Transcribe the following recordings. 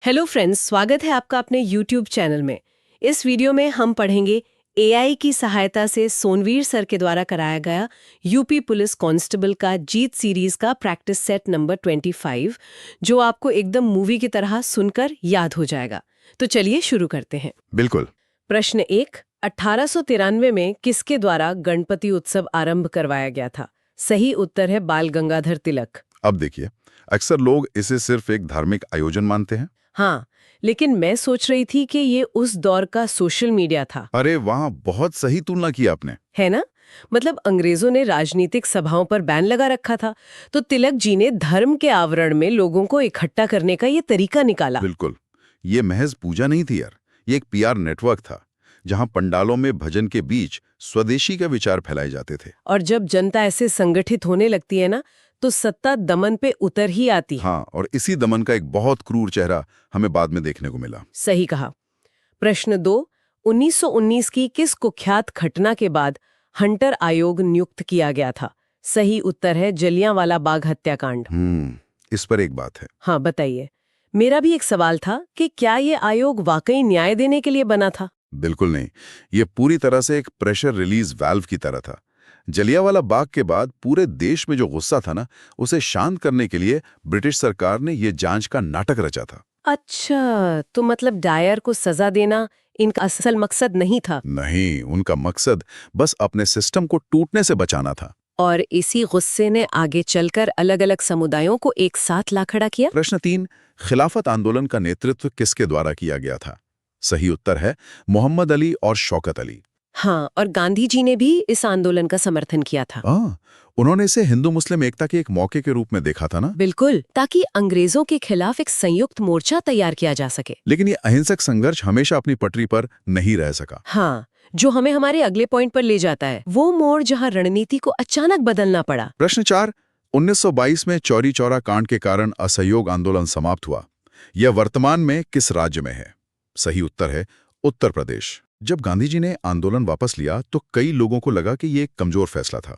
Hello friends, स्वागत है आपका अपने YouTube चैनल में। इस वीडियो में हम पढ़ेंगे AI की सहायता से सोनवीर सर के द्वारा कराया गया यूपी पुलिस कांस्टेबल का जीत सीरीज का प्रैक्टिस सेट नंबर 25, जो आपको एकदम मूवी की तरह सुनकर याद हो जाएगा। तो चलिए शुरू करते हैं। बिल्कुल। प्रश्न 1, 1893 में किसके द्वारा गणपति उत्सव आरंभ करवाया गया था? सही उत्तर है बाल गंगाधर तिलक। अब देखिए, अक्सर लोग इसे सिर्फ एक धार्मिक आयोजन मानते हैं। हाँ, लेकिन मैं सोच रही थी कि ये उस दौर का सोशल मीडिया था। अरे वहाँ बहुत सही तुलना की आपने। है ना? मतलब अंग्रेजों ने राजनीतिक सभाओं पर बैन लगा रखा था, तो तिलक जी ने धर्म के आवरण में लोगों को इकट्ठा करने का ये तरीका निकाला। बिल्कुल, ये महज पूजा नहीं थी यार, ये एक पीआर नेटवर्क था, जहाँ पंडालों में भजन के बीच स्वदेशी के विचार फैलाए जाते थे। और जब जनता ऐसे संगठित होने लगती है ना, तो सत्ता दमन पे उतर ही आती है। हाँ, और इसी दमन का एक बहुत क्रूर चेहरा हमें बाद में देखने को मिला। सही कहा। प्रश्न 2, 1919 की किस कुख्यात घटना के बाद हंटर आयोग नियुक्त किया गया था? सही उत्तर है जलियांवाला बाग हत्याकांड। इस पर एक बात है। हाँ, बताइए। मेरा भी एक सवाल था कि क्या ये आयोग वाकई न्याय देने के लिए बना था? बिल्कुल नहीं, ये पूरी तरह से एक प्रेशर रिलीज वाल्व की तरह था। जलियांवाला बाग के बाद पूरे देश में जो गुस्सा था ना, उसे शांत करने के लिए ब्रिटिश सरकार ने ये जांच का नाटक रचा था। अच्छा, तो मतलब डायर को सजा देना इनका असल मकसद नहीं था। नहीं, उनका मकसद बस अपने सिस्टम को टूटने से बचाना था। और इसी गुस्से ने आगे चलकर अलग-अलग समुदायों को एक साथ ला खड़ा किया। प्रश्न 3, खिलाफत आंदोलन का नेतृत्व किसके द्वारा किया गया था? सही उत्तर है मोहम्मद अली और शौकत अली। हाँ, और गांधी जी ने भी इस आंदोलन का समर्थन किया था। उन्होंने इसे हिंदू मुस्लिम एकता के एक मौके के रूप में देखा था ना। बिल्कुल, ताकि अंग्रेजों के खिलाफ एक संयुक्त मोर्चा तैयार किया जा सके। लेकिन ये अहिंसक संघर्ष हमेशा अपनी पटरी पर नहीं रह सका। हाँ, जो हमें हमारे अगले पॉइंट पर ले जाता है, वो मोड़ जहाँ रणनीति को अचानक बदलना पड़ा। प्रश्न 4, 1922 में चौरी चौरा कांड के कारण असहयोग आंदोलन समाप्त हुआ। यह वर्तमान में किस राज्य में है? सही उत्तर है उत्तर प्रदेश। जब गांधी जी ने आंदोलन वापस लिया तो कई लोगों को लगा कि ये एक कमजोर फैसला था।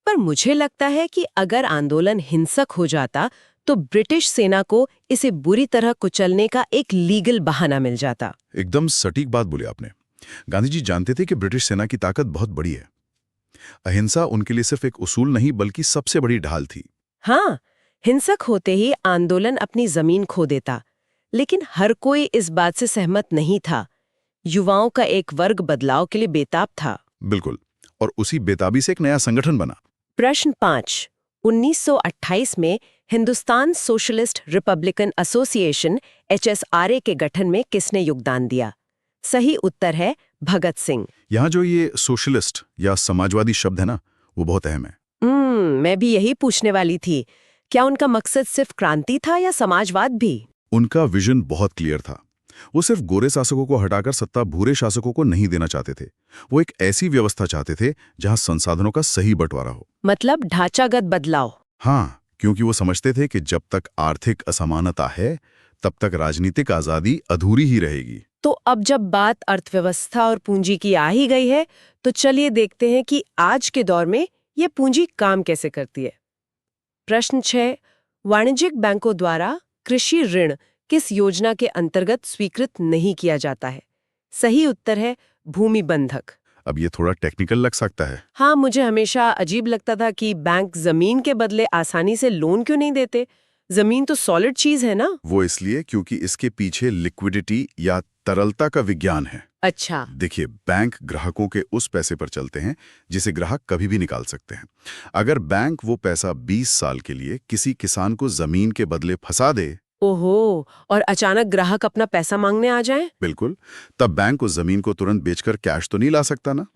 पर मुझे लगता है कि अगर आंदोलन हिंसक हो जाता तो ब्रिटिश सेना को इसे बुरी तरह कुचलने का एक लीगल बहाना मिल जाता। एकदम सटीक बात बोले आपने। गांधी जी जानते थे कि ब्रिटिश सेना की ताकत बहुत बड़ी है। अहिंसा उनके लिए सिर्फ एक उसूल नहीं बल्कि सबसे बड़ी ढाल थी। हाँ, हिंसक होते ही आंदोलन अपनी जमीन खो देता, लेकिन हर कोई इस बात से सहमत नहीं था। युवाओं का एक वर्ग बदलाव के लिए बेताब था। बिल्कुल, और उसी बेताबी से एक नया संगठन बना। प्रश्न 5, 1928 में Hindustan socialist Republican association HSRA के गठन में किसने योगदान दिया? सही उत्तर है भगत सिंह। यहाँ जो ये सोशलिस्ट या समाजवादी शब्द है ना, वो बहुत अहम है। मैं भी यही पूछने वाली थी। क्या उनका मकसद सिर्फ क्रांति था या समाजवाद भी? उनका विजन बहुत क्लियर था। वो सिर्फ गोरे शासकों को हटाकर सत्ता भूरे शासकों को नहीं देना चाहते थे। वो एक ऐसी व्यवस्था चाहते थे जहां संसाधनों का सही बंटवारा हो। मतलब ढांचागत बदलाव। हाँ, क्योंकि वो समझते थे कि जब तक आर्थिक असमानता है तब तक राजनीतिक आजादी अधूरी ही रहेगी। तो अब जब बात अर्थव्यवस्था और पूंजी की आ ही गई है, तो चलिए देखते हैं कि आज के दौर में ये पूंजी काम कैसे करती है। प्रश्न 6, वाणिज्यिक बैंकों द्वारा कृषि ऋण किस योजना के अंतर्गत स्वीकृत नहीं किया जाता है? सही उत्तर है भूमि बंधक। अब ये थोड़ा टेक्निकल लग सकता है। हाँ, मुझे हमेशा अजीब लगता था कि बैंक जमीन के बदले आसानी से लोन क्यों नहीं देते। जमीन तो सॉलिड चीज है ना। वो इसलिए क्योंकि इसके पीछे लिक्विडिटी या तरलता का विज्ञान है। अच्छा। देखिए, बैंक ग्राहकों के उस पैसे पर चलते हैं जिसे ग्राहक कभी भी निकाल सकते हैं। अगर बैंक वो पैसा 20 साल के लिए किसी किसान को जमीन के बदले फंसा दे, ओहो, और अचानक ग्राहक अपना पैसा मांगने आ जाए? बिल्कुल, तब बैंक उस जमीन को तुरंत बेचकर कैश तो नहीं ला सकता ना।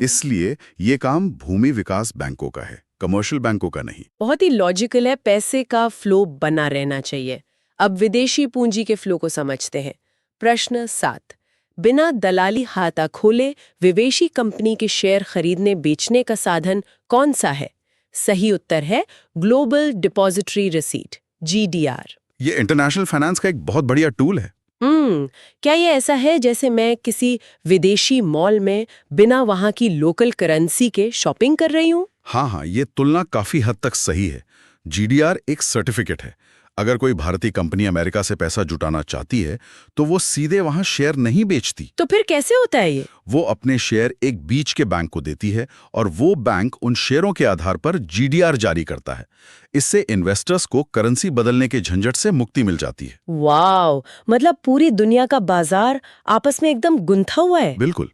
इसलिए ये काम भूमि विकास बैंकों का है, कमर्शियल बैंकों का नहीं। बहुत ही लॉजिकल है, पैसे का फ्लो बना रहना चाहिए। अब विदेशी पूंजी के फ्लो को समझते हैं। प्रश्न 7, बिना दलाली खाता खोले विदेशी कंपनी के शेयर खरीदने बेचने का साधन कौन सा है? सही उत्तर है ग्लोबल डिपॉजिटरी रिसीट, GDR। ये इंटरनेशनल फाइनेंस का एक बहुत बढ़िया टूल है। क्या ये ऐसा है जैसे मैं किसी विदेशी मॉल में बिना वहां की लोकल करेंसी के शॉपिंग कर रही हूँ? हाँ, ये तुलना काफी हद तक सही है। GDR एक सर्टिफिकेट है। अगर कोई भारतीय कंपनी अमेरिका से पैसा जुटाना चाहती है तो वो सीधे वहां शेयर नहीं बेचती। तो फिर कैसे होता है ये? वो अपने शेयर एक बीच के बैंक को देती है और वो बैंक उन शेयरों के आधार पर जीडीआर जारी करता है। इससे इन्वेस्टर्स को करेंसी बदलने के झंझट से मुक्ति मिल जाती है। वाव, मतलब पूरी दुनिया का बाजार आपस में एकदम गुंथा हुआ है। बिल्कुल।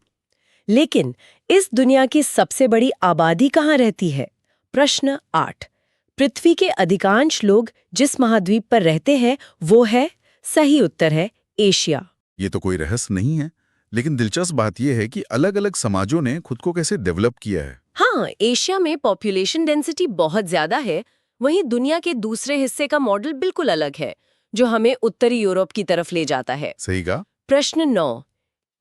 लेकिन इस दुनिया की सबसे बड़ी आबादी कहाँ रहती है? प्रश्न 8। पृथ्वी के अधिकांश लोग जिस महाद्वीप पर रहते हैं वो है, सही उत्तर है एशिया। ये तो कोई रहस्य नहीं है, लेकिन दिलचस्प बात यह है कि अलग-अलग समाजों ने खुद को कैसे डेवलप किया है। हाँ, एशिया में पॉपुलेशन डेंसिटी बहुत ज्यादा है, वहीं दुनिया के दूसरे हिस्से का मॉडल बिल्कुल अलग है, जो हमें उत्तरी यूरोप की तरफ ले जाता है। सही कहा। प्रश्न 9।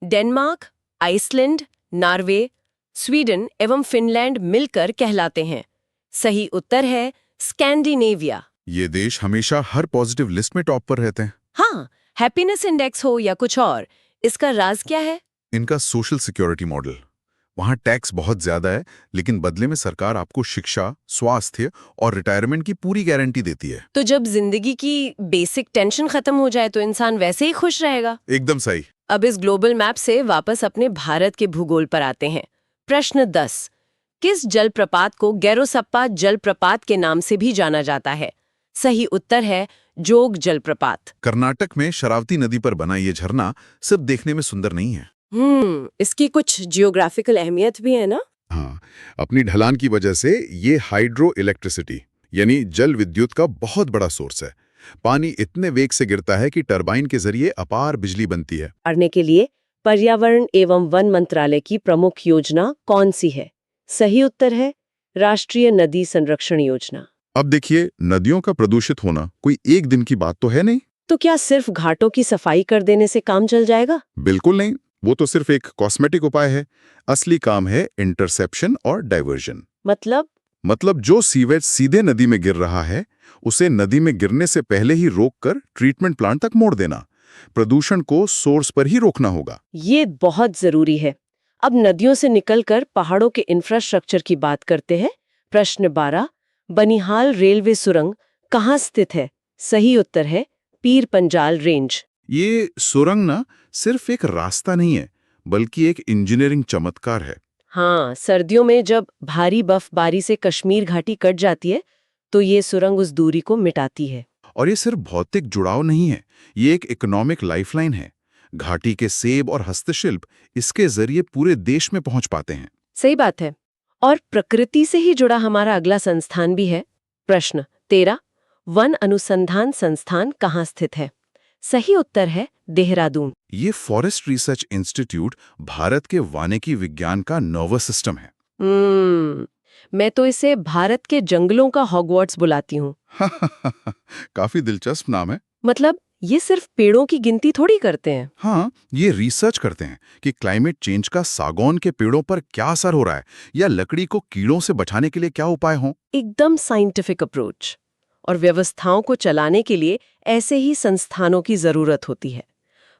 डेनमार्क, आइसलैंड, नॉर्वे, स्वीडन एवं फिनलैंड मिलकर कहलाते हैं। सही उत्तर है स्कैंडिनेविया। ये देश हमेशा हर पॉजिटिव लिस्ट में टॉप पर रहते हैं। हाँ, हैप्पीनेस इंडेक्स हो या कुछ और, इसका राज क्या है? इनका सोशल सिक्योरिटी मॉडल। वहाँ टैक्स बहुत ज्यादा है, लेकिन बदले में सरकार आपको शिक्षा, स्वास्थ्य और रिटायरमेंट की पूरी गारंटी देती है। तो जब जिंदगी की बेसिक टेंशन खत्म हो जाए तो इंसान वैसे ही खुश रहेगा। एकदम सही। अब इस ग्लोबल मैप से वापस अपने भारत के भूगोल पर आते हैं। प्रश्न 10। किस जलप्रपात को गैरोसप्पा जलप्रपात के नाम से भी जाना जाता है? सही उत्तर है जोग जलप्रपात। कर्नाटक में शरावती नदी पर बना ये झरना सिर्फ देखने में सुंदर नहीं है। इसकी कुछ जियोग्राफिकल अहमियत भी है ना? हाँ, अपनी ढलान की वजह से ये हाइड्रो इलेक्ट्रिसिटी यानी जल विद्युत का बहुत बड़ा सोर्स है। पानी इतने वेग से गिरता है कि टरबाइन के जरिए अपार बिजली बनती है। करने के लिए पर्यावरण एवं वन मंत्रालय की प्रमुख योजना कौन सी है? सही उत्तर है राष्ट्रीय नदी संरक्षण योजना। अब देखिए, नदियों का प्रदूषित होना कोई एक दिन की बात तो है नहीं। तो क्या सिर्फ घाटों की सफाई कर देने से काम चल जाएगा? बिल्कुल नहीं, वो तो सिर्फ एक कॉस्मेटिक उपाय है। असली काम है इंटरसेप्शन और डाइवर्जन। मतलब जो सीवेज सीधे नदी में गिर रहा है उसे नदी में गिरने से पहले ही रोककर ट्रीटमेंट प्लांट तक मोड़ देना। प्रदूषण को सोर्स पर ही रोकना होगा। ये बहुत जरूरी है। अब नदियों से निकलकर पहाड़ों के इंफ्रास्ट्रक्चर की बात करते हैं। प्रश्न 12। बनिहाल रेलवे सुरंग कहाँ स्थित है? सही उत्तर है पीर पंजाल रेंज। ये सुरंग ना सिर्फ एक रास्ता नहीं है, बल्कि एक इंजीनियरिंग चमत्कार है। हाँ, सर्दियों में जब भारी बर्फबारी से कश्मीर घाटी कट जाती है तो ये सुरंग उस दूरी को मिटाती है। और ये सिर्फ भौतिक जुड़ाव नहीं है, ये एक इकोनॉमिक लाइफलाइन है। घाटी के सेब और हस्तशिल्प इसके जरिए पूरे देश में पहुंच पाते हैं। सही बात है। और प्रकृति से ही जुड़ा हमारा अगला संस्थान भी है। प्रश्न 13। वन अनुसंधान संस्थान कहाँ स्थित है? सही उत्तर है देहरादून। ये फॉरेस्ट रिसर्च इंस्टीट्यूट भारत के वानिकी विज्ञान का नर्वस सिस्टम है। मैं तो इसे भारत के जंगलों का हॉगवर्ट्स बुलाती हूँ। काफी दिलचस्प नाम है। मतलब ये सिर्फ पेड़ों की गिनती थोड़ी करते हैं। हाँ, ये रिसर्च करते हैं कि क्लाइमेट चेंज का सागौन के पेड़ों पर क्या असर हो रहा है या लकड़ी को कीड़ों से बचाने के लिए क्या उपाय हों। एकदम साइंटिफिक अप्रोच। और व्यवस्थाओं को चलाने के लिए ऐसे ही संस्थानों की जरूरत होती है।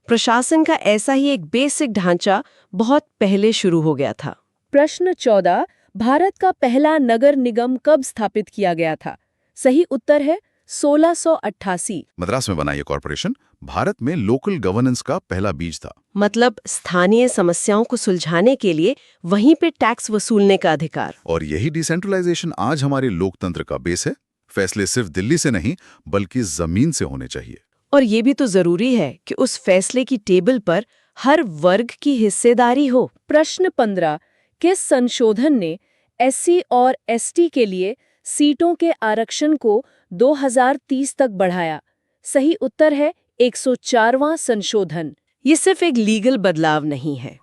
प्रशासन का ऐसा ही एक बेसिक ढांचा बहुत पहले शुरू हो गया था। प्रश्न 14। भारत का पहला नगर निगम कब स्थापित किया गया था? सही उत्तर है 1688। मद्रास में बना ये कॉरपोरेशन भारत में लोकल गवर्नेंस का पहला बीज था। मतलब स्थानीय समस्याओं को सुलझाने के लिए वहीं पे टैक्स वसूलने का अधिकार। और यही डिसेंट्रलाइजेशन आज हमारे लोकतंत्र का बेस है। फैसले सिर्फ दिल्ली से नहीं बल्कि जमीन से होने चाहिए। और ये भी तो जरूरी है कि उस फैसले की टेबल पर हर वर्ग की हिस्सेदारी हो। प्रश्न 15। किस संशोधन ने एससी और एसटी के लिए सीटों के आरक्षण को 2030 तक बढ़ाया? सही उत्तर है 104वां संशोधन। ये सिर्फ एक लीगल बदलाव नहीं है।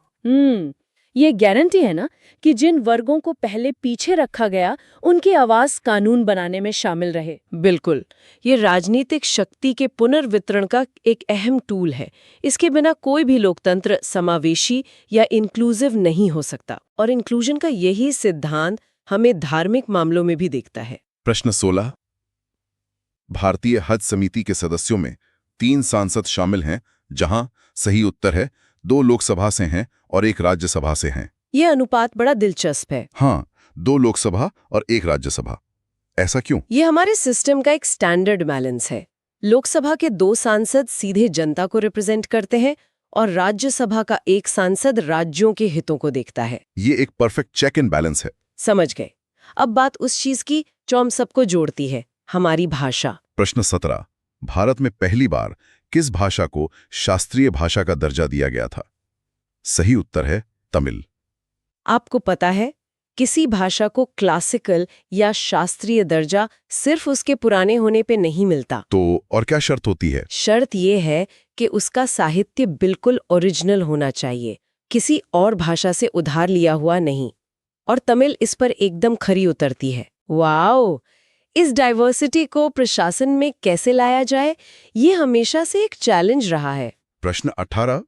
ये गारंटी है ना कि जिन वर्गों को पहले पीछे रखा गया उनकी आवाज कानून बनाने में शामिल रहे। बिल्कुल, ये राजनीतिक शक्ति के पुनर्वितरण का एक अहम टूल है। इसके बिना कोई भी लोकतंत्र समावेशी या इंक्लूसिव नहीं हो सकता। और इंक्लूजन का यही सिद्धांत हमें धार्मिक मामलों में भी दिखता है। प्रश्न 16। भारतीय हज समिति के सदस्यों में 3 सांसद शामिल हैं, जहां सही उत्तर है 2 लोकसभा से हैं और 1 राज्यसभा से हैं। ये अनुपात बड़ा दिलचस्प है। हाँ, 2 लोकसभा और 1 राज्यसभा। ऐसा क्यों? ये हमारे सिस्टम का एक स्टैंडर्ड बैलेंस है। लोकसभा के 2 सांसद सीधे जनता को रिप्रेजेंट करते हैं और राज्यसभा का एक सांसद राज्यों के हितों को देखता है। ये एक परफेक्ट चेक एंड बैलेंस है। समझ गए। अब बात उस चीज की जो हम सबको जोड़ती है, हमारी भाषा। प्रश्न 17। भारत में पहली बार किस भाषा को शास्त्रीय भाषा का दर्जा दिया गया था? सही उत्तर है तमिल। आपको पता है, किसी भाषा को क्लासिकल या शास्त्रीय दर्जा सिर्फ उसके पुराने होने पे नहीं मिलता। तो और क्या शर्त होती है? शर्त ये है कि उसका साहित्य बिल्कुल ओरिजिनल होना चाहिए, किसी और भाषा से उधार लिया हुआ नहीं। और तमिल इस पर एकदम खरी उतरती है। वाओ! इस डाइवर्सिटी को प्रशासन में कैसे लाया जाए, ये हमेशा से एक चैलेंज रहा है। प्रश्न 18।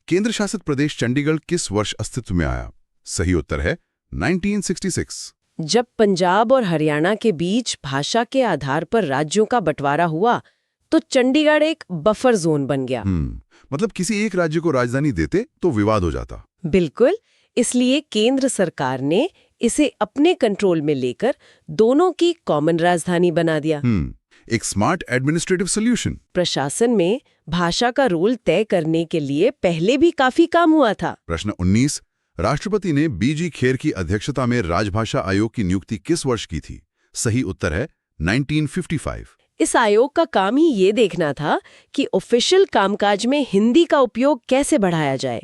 केंद्र शासित प्रदेश चंडीगढ़ किस वर्ष अस्तित्व में आया? सही उत्तर है 1966। जब पंजाब और हरियाणा के बीच भाषा के आधार पर राज्यों का बंटवारा हुआ, तो चंडीगढ़ एक बफर जोन बन गया। मतलब किसी एक राज्य को राजधानी देते तो विवाद हो जाता। बिल्कुल। इसलिए केंद्र सरकार ने इसे अपने कंट्रोल में लेकर दोनों की कॉमन राजधानी बना दिया। एक स्मार्ट एडमिनिस्ट्रेटिव सॉल्यूशन। प्रशासन में भाषा का रोल तय करने के लिए पहले भी काफी काम हुआ था। प्रश्न 19। राष्ट्रपति ने बीजी खेर की अध्यक्षता में राजभाषा आयोग की नियुक्ति किस वर्ष की थी? सही उत्तर है 1955। इस आयोग का काम ही ये देखना था कि ऑफिशियल कामकाज में हिंदी का उपयोग कैसे बढ़ाया जाए।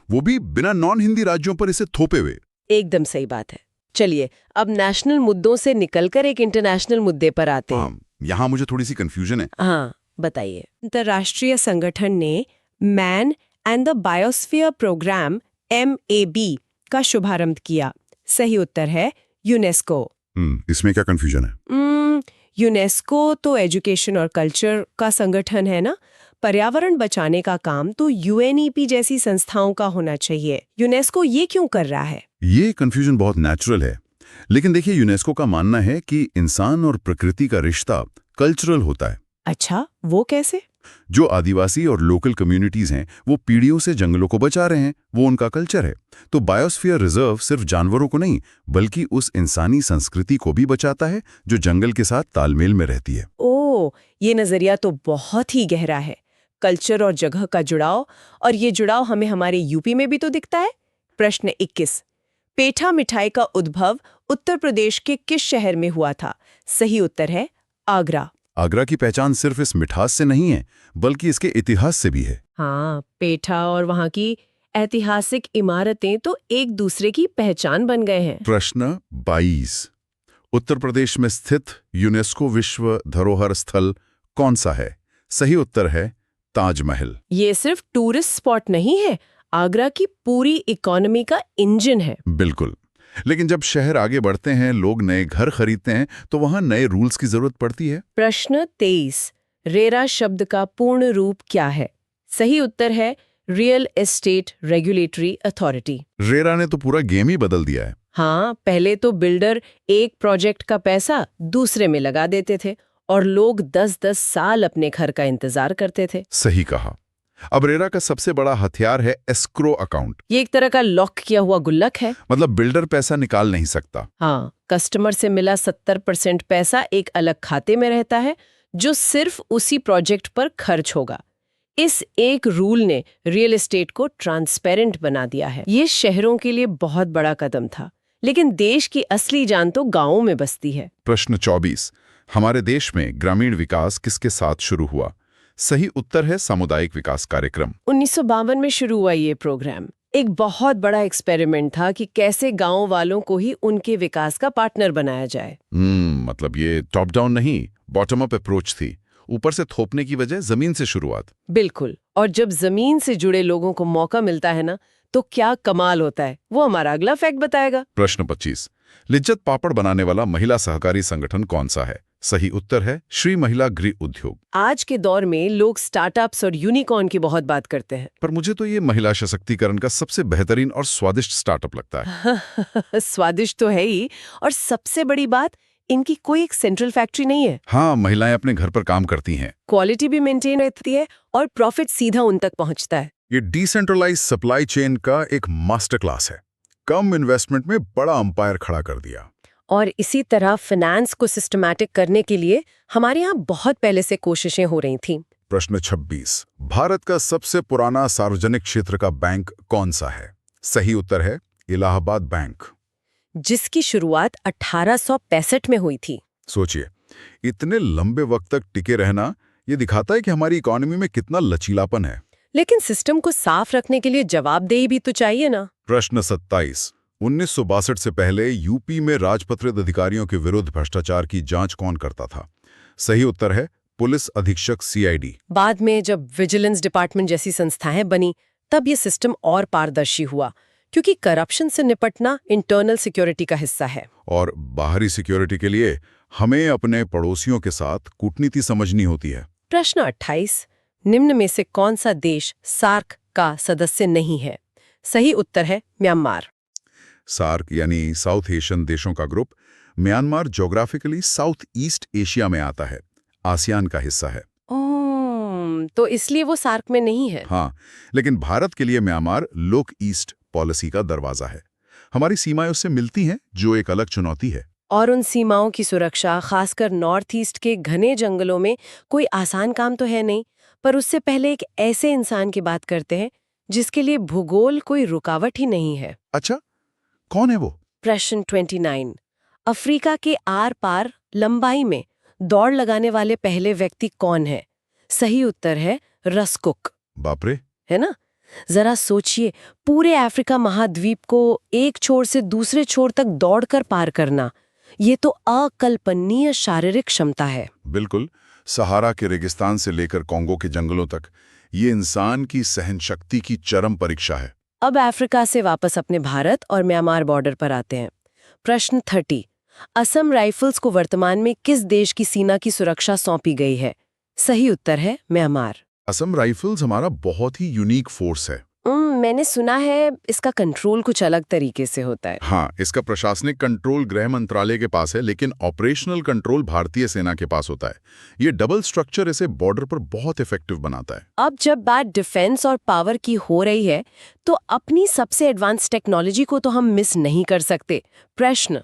वो भी बिना नॉन हिंदी राज्यों पर इसे थोपे हुए। एकदम सही बात है। चलिए, अब नेशनल मुद्दों से निकलकर एक इंटरनेशनल मुद्दे पर आते हैं। यहाँ मुझे थोड़ी सी कंफ्यूजन है। हाँ, बताइए। अंतर्राष्ट्रीय संगठन ने man and the biosphere programme MAB का शुभारंभ किया। सही उत्तर है यूनेस्को। इसमें क्या कंफ्यूजन है? यूनेस्को तो एजुकेशन और कल्चर का संगठन है ना। पर्यावरण बचाने का काम तो UNEP जैसी संस्थाओं का होना चाहिए। यूनेस्को ये क्यों कर रहा है? ये कंफ्यूजन बहुत नेचुरल है, लेकिन देखिए, यूनेस्को का मानना है कि इंसान और प्रकृति का रिश्ता कल्चरल होता है। अच्छा, वो कैसे? जो आदिवासी और लोकल कम्युनिटीज हैं, वो पीढ़ियों से जंगलों को बचा रहे हैं, वो उनका कल्चर है। तो बायोस्फीयर रिजर्व सिर्फ जानवरों को नहीं, बल्कि उस इंसानी संस्कृति को भी बचाता है जो जंगल के साथ तालमेल में रहती है। ओह, ये नजरिया तो बहुत ही गहरा है। कल्चर और जगह का जुड़ाव, और ये जुड़ाव हमें हमारे यूपी में भी तो दिखता है। प्रश्न 21। पेठा मिठाई का उद्भव उत्तर प्रदेश के किस शहर में हुआ था? सही उत्तर है आगरा। आगरा की पहचान सिर्फ इस मिठास से नहीं है, बल्कि इसके इतिहास से भी है। हाँ, पेठा और वहाँ की ऐतिहासिक इमारतें तो एक दूसरे की पहचान बन गए हैं। प्रश्न 22। उत्तर प्रदेश में स्थित यूनेस्को विश्व धरोहर स्थल कौन सा है? सही उत्तर है ताजमहल। ये सिर्फ टूरिस्ट स्पॉट नहीं है, आगरा की पूरी इकोनॉमी का इंजन है। बिल्कुल। लेकिन जब शहर आगे बढ़ते हैं, लोग नए घर खरीदते हैं, तो वहां नए रूल्स की जरूरत पड़ती है। प्रश्न 23। रेरा शब्द का पूर्ण रूप क्या है? सही उत्तर है real estate regulatory authority. RERA ने तो पूरा गेम ही बदल दिया है। हाँ, पहले तो बिल्डर एक प्रोजेक्ट का पैसा दूसरे में लगा देते थे और लोग 10-10 साल अपने घर का इंतजार करते थे। सही कहा। अब रेरा का सबसे बड़ा हथियार है एस्क्रो अकाउंट। ये एक तरह का लॉक किया हुआ गुल्लक है। मतलब बिल्डर पैसा निकाल नहीं सकता। हाँ, कस्टमर से मिला 70% पैसा एक अलग खाते में रहता है, जो सिर्फ उसी प्रोजेक्ट पर खर्च होगा। इस एक रूल ने रियल एस्टेट को ट्रांसपेरेंट बना दिया है। ये शहरों के लिए बहुत बड़ा कदम था, लेकिन देश की असली जान तो गांवों में बसती है। प्रश्न 24। हमारे देश में ग्रामीण विकास किसके साथ शुरू हुआ? सही उत्तर है सामुदायिक विकास कार्यक्रम। 1952 में शुरू हुआ ये प्रोग्राम। एक बहुत बड़ा एक्सपेरिमेंट था कि कैसे गांव वालों को ही उनके विकास का पार्टनर बनाया जाए। मतलब ये टॉप डाउन नहीं, बॉटम अप अप्रोच थी। ऊपर से थोपने की वजह जमीन से शुरुआत। बिल्कुल। और जब जमीन से जुड़े लोगों को मौका मिलता है ना, तो क्या कमाल होता है, वो हमारा अगला फैक्ट बताएगा। प्रश्न 25। लिज्जत पापड़ बनाने वाला महिला सहकारी संगठन कौन सा है? सही उत्तर है श्री महिला गृह उद्योग। आज के दौर में लोग स्टार्टअप्स और यूनिकॉर्न की बहुत बात करते हैं, पर मुझे तो ये महिला सशक्तिकरण का सबसे बेहतरीन और स्वादिष्ट स्टार्टअप लगता है। स्वादिष्ट तो है ही, और सबसे बड़ी बात, इनकी कोई एक सेंट्रल फैक्ट्री नहीं है। हाँ, महिलाएं अपने घर पर काम करती हैं, क्वालिटी भी मेंटेन रहती है और प्रॉफिट सीधा उन तक पहुंचता है। ये डिसेंट्रलाइज सप्लाई चेन का एक मास्टर क्लास है। कम इन्वेस्टमेंट में बड़ा अंपायर खड़ा कर दिया। और इसी तरह फाइनेंस को सिस्टमैटिक करने के लिए हमारे यहाँ बहुत पहले से कोशिशें हो रही थीं। प्रश्न 26। भारत का सबसे पुराना सार्वजनिक क्षेत्र का बैंक कौन सा है? सही उत्तर है इलाहाबाद बैंक। जिसकी शुरुआत 1865 में हुई थी। सोचिए, इतने लंबे वक्त तक टिके रहना ये दिखाता है कि हमारी इकोनॉमी में कितना लचीलापन है। लेकिन सिस्टम को साफ रखने के लिए जवाबदेही भी तो चाहिए ना। प्रश्न 27। 1962 से पहले यूपी में राजपत्रित अधिकारियों के विरुद्ध भ्रष्टाचार की जांच कौन करता था? सही उत्तर है पुलिस अधीक्षक सीआईडी। बाद में जब विजिलेंस डिपार्टमेंट जैसी संस्थाएं बनी तब ये सिस्टम और पारदर्शी हुआ, क्योंकि करप्शन से निपटना इंटरनल सिक्योरिटी का हिस्सा है। और बाहरी सिक्योरिटी के लिए हमें अपने पड़ोसियों के साथ कूटनीति समझनी होती है। प्रश्न 28। निम्न में से कौन सा देश सार्क का सदस्य नहीं है? सही उत्तर है म्यांमार। सार्क यानी साउथ एशियन देशों का group. Myanmar geographically south east Asia में आता है, आसियान का हिस्सा है। तो इसलिए वो सार्क में नहीं है। हाँ, लेकिन भारत के लिए म्यांमार लोक ईस्ट पॉलिसी का दरवाजा है। हमारी सीमाएं उससे मिलती हैं, जो एक अलग चुनौती है। और उन सीमाओं की सुरक्षा, खासकर नॉर्थ ईस्ट के घने जंगलों में, कोई आसान काम तो है नहीं। पर उससे पहले एक ऐसे इंसान की बात करते हैं जिसके लिए भूगोल कोई रुकावट ही नहीं है। अच्छा, कौन है वो? प्रश्न 29। अफ्रीका के आर पार लंबाई में दौड़ लगाने वाले पहले व्यक्ति कौन है? सही उत्तर है रस कुक। बाप रे! है ना? जरा सोचिए, पूरे अफ्रीका महाद्वीप को एक छोर से दूसरे छोर तक दौड़कर पार करना, ये तो अकल्पनीय शारीरिक क्षमता है। बिल्कुल, सहारा के रेगिस्तान से लेकर कॉन्गो के जंगलों तक ये इंसान की सहनशक्ति की चरम परीक्षा है। अब अफ्रीका से वापस अपने भारत और म्यांमार बॉर्डर पर आते हैं। प्रश्न 30। असम राइफल्स को वर्तमान में किस देश की सीमा की सुरक्षा सौंपी गई है? सही उत्तर है म्यांमार। असम राइफल्स हमारा बहुत ही यूनिक फोर्स है। मैंने सुना है इसका कंट्रोल कुछ अलग तरीके से होता है। हाँ, इसका प्रशासनिक कंट्रोल गृह मंत्रालय के पास है, लेकिन ऑपरेशनल कंट्रोल भारतीय सेना के पास होता है। ये डबल स्ट्रक्चर इसे बॉर्डर पर बहुत इफेक्टिव बनाता है। अब जब बात डिफेंस और पावर की हो रही है, तो अपनी सबसे एडवांस टेक्नोलॉजी को तो हम मिस नहीं कर सकते। प्रश्न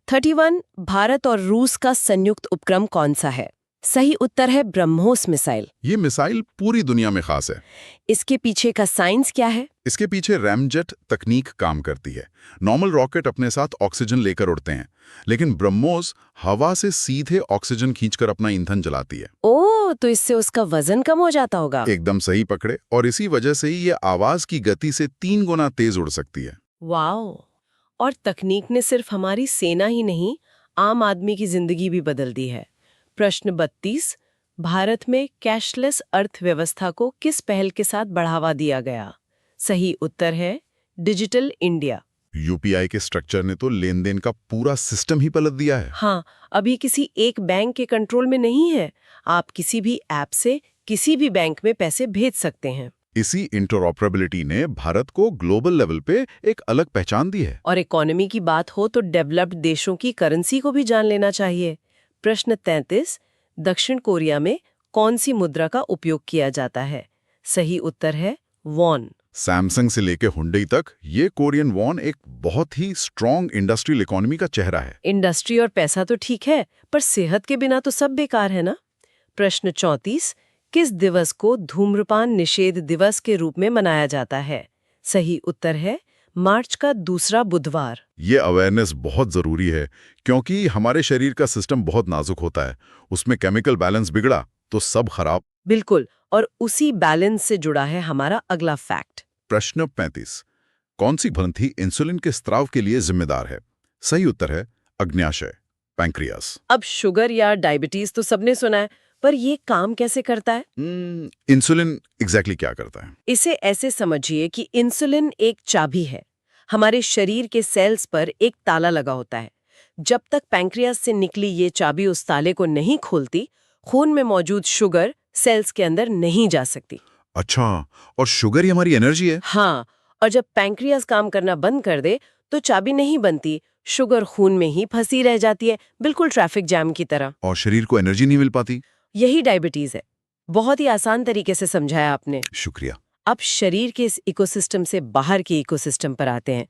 31। भारत और रूस का संयुक्त उपक्रम कौन सा है? सही उत्तर है ब्रह्मोस मिसाइल। ये मिसाइल पूरी दुनिया में खास है। इसके पीछे का साइंस क्या है? इसके पीछे रैमजेट तकनीक काम करती है। नॉर्मल रॉकेट अपने साथ ऑक्सीजन लेकर उड़ते हैं, लेकिन ब्रह्मोस हवा से सीधे ऑक्सीजन खींचकर अपना ईंधन जलाती है। ओह, तो इससे उसका वजन कम हो जाता होगा। एकदम सही पकड़े, और इसी वजह से ही ये आवाज की गति से 3 गुना तेज उड़ सकती है। वाओ! और तकनीक ने सिर्फ हमारी सेना ही नहीं, आम आदमी की जिंदगी भी बदल दी है। प्रश्न 32। भारत में कैशलेस अर्थव्यवस्था को किस पहल के साथ बढ़ावा दिया गया? सही उत्तर है डिजिटल इंडिया। यूपीआई के स्ट्रक्चर ने तो लेन देन का पूरा सिस्टम ही पलट दिया है। हाँ, अभी किसी एक बैंक के कंट्रोल में नहीं है। आप किसी भी ऐप से किसी भी बैंक में पैसे भेज सकते हैं। इसी इंटरऑपरेबिलिटी ने भारत को ग्लोबल लेवल पे एक अलग पहचान दी है। और इकोनॉमी की बात हो तो डेवलप्ड देशों की करेंसी को भी जान लेना चाहिए। प्रश्न 33। दक्षिण कोरिया में कौन सी मुद्रा का उपयोग किया जाता है? सही उत्तर है वॉन। सैमसंग से लेकर हुंडई तक ये कोरियन वॉन एक बहुत ही स्ट्रॉन्ग इंडस्ट्रियल इकोनॉमी का चेहरा है। इंडस्ट्री और पैसा तो ठीक है, पर सेहत के बिना तो सब बेकार है ना। प्रश्न 34। किस दिवस को धूम्रपान निषेध दिवस के रूप में मनाया जाता है? सही उत्तर है मार्च का दूसरा बुधवार। ये अवेयरनेस बहुत जरूरी है, क्योंकि हमारे शरीर का सिस्टम बहुत नाजुक होता है। उसमें केमिकल बैलेंस बिगड़ा तो सब खराब। बिल्कुल, और उसी बैलेंस से जुड़ा है हमारा अगला फैक्ट। प्रश्न 35। कौन सी ग्रंथि इंसुलिन के स्त्राव के लिए जिम्मेदार है? सही उत्तर है अग्न्याशय, पैंक्रियास। अब शुगर या डायबिटीज तो सबने सुना है, पर ये काम कैसे करता है? इंसुलिन एग्जैक्टली क्या करता है? इसे ऐसे समझिए कि इंसुलिन एक चाबी है। हमारे शरीर के सेल्स पर एक ताला लगा होता है। जब तक पैंक्रियास से निकली ये चाबी उस ताले को नहीं खोलती, खून में मौजूद शुगर सेल्स के अंदर नहीं जा सकती। अच्छा, और शुगर ही हमारी एनर्जी है? हाँ, और जब पैंक्रियास काम करना बंद कर दे तो चाबी नहीं बनती, शुगर खून में ही फंसी रह जाती है, बिल्कुल ट्रैफिक जैम की तरह। और शरीर को एनर्जी नहीं मिल पाती। यही डायबिटीज है। बहुत ही आसान तरीके से समझाया आपने। शुक्रिया। अब शरीर के इस इकोसिस्टम से बाहर के इकोसिस्टम पर आते हैं।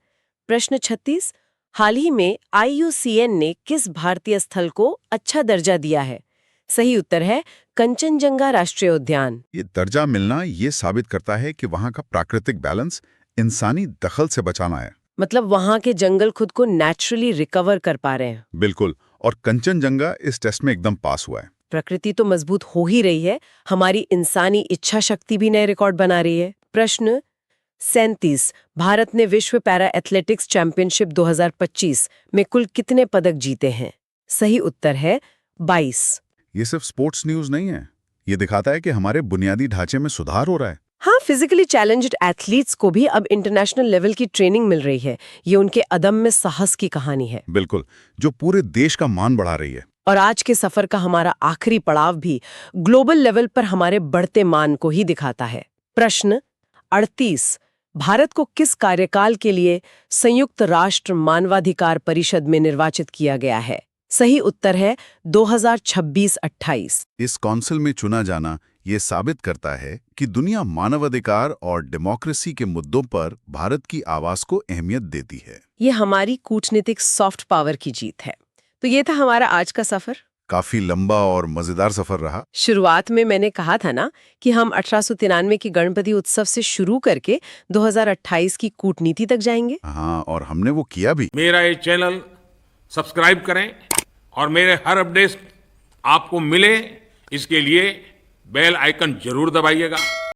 प्रश्न 36। हाल ही में IUCN ने किस भारतीय स्थल को अच्छा दर्जा दिया है? सही उत्तर है कंचनजंगा राष्ट्रीय उद्यान। ये दर्जा मिलना ये साबित करता है कि वहाँ का प्राकृतिक बैलेंस इंसानी दखल से बचाना है। मतलब वहां के जंगल खुद को नेचुरली रिकवर कर पा रहे हैं। बिल्कुल, और कंचनजंगा इस टेस्ट में एकदम पास हुआ है। प्रकृति तो मजबूत हो ही रही है, हमारी इंसानी इच्छा शक्ति भी नए रिकॉर्ड बना रही है। प्रश्न 37। भारत ने विश्व पैरा एथलेटिक्स चैंपियनशिप 2025 में कुल कितने पदक जीते हैं? सही उत्तर है 22। ये सिर्फ स्पोर्ट्स न्यूज नहीं है, ये दिखाता है कि हमारे बुनियादी ढांचे में सुधार हो रहा है। हाँ, फिजिकली चैलेंज्ड एथलीट्स को भी अब इंटरनेशनल लेवल की ट्रेनिंग मिल रही है। ये उनके अदम्य साहस की कहानी है। बिल्कुल, जो पूरे देश का मान बढ़ा रही है। और आज के सफर का हमारा आखिरी पड़ाव भी ग्लोबल लेवल पर हमारे बढ़ते मान को ही दिखाता है। प्रश्न 38। भारत को किस कार्यकाल के लिए संयुक्त राष्ट्र मानवाधिकार परिषद में निर्वाचित किया गया है? सही उत्तर है 2026-28। इस काउंसिल में चुना जाना ये साबित करता है कि दुनिया मानवाधिकार और डेमोक्रेसी के मुद्दों पर भारत की आवाज को अहमियत देती है। ये हमारी कूटनीतिक सॉफ्ट पावर की जीत है। तो ये था हमारा आज का सफर। काफी लंबा और मजेदार सफर रहा। शुरुआत में मैंने कहा था ना कि हम 1893 के गणपति उत्सव से शुरू करके 2028 की कूटनीति तक जाएंगे। हाँ, और हमने वो किया भी। मेरा ये चैनल सब्सक्राइब करें और मेरे हर अपडेट आपको मिले, इसके लिए बेल आइकन जरूर दबाइएगा।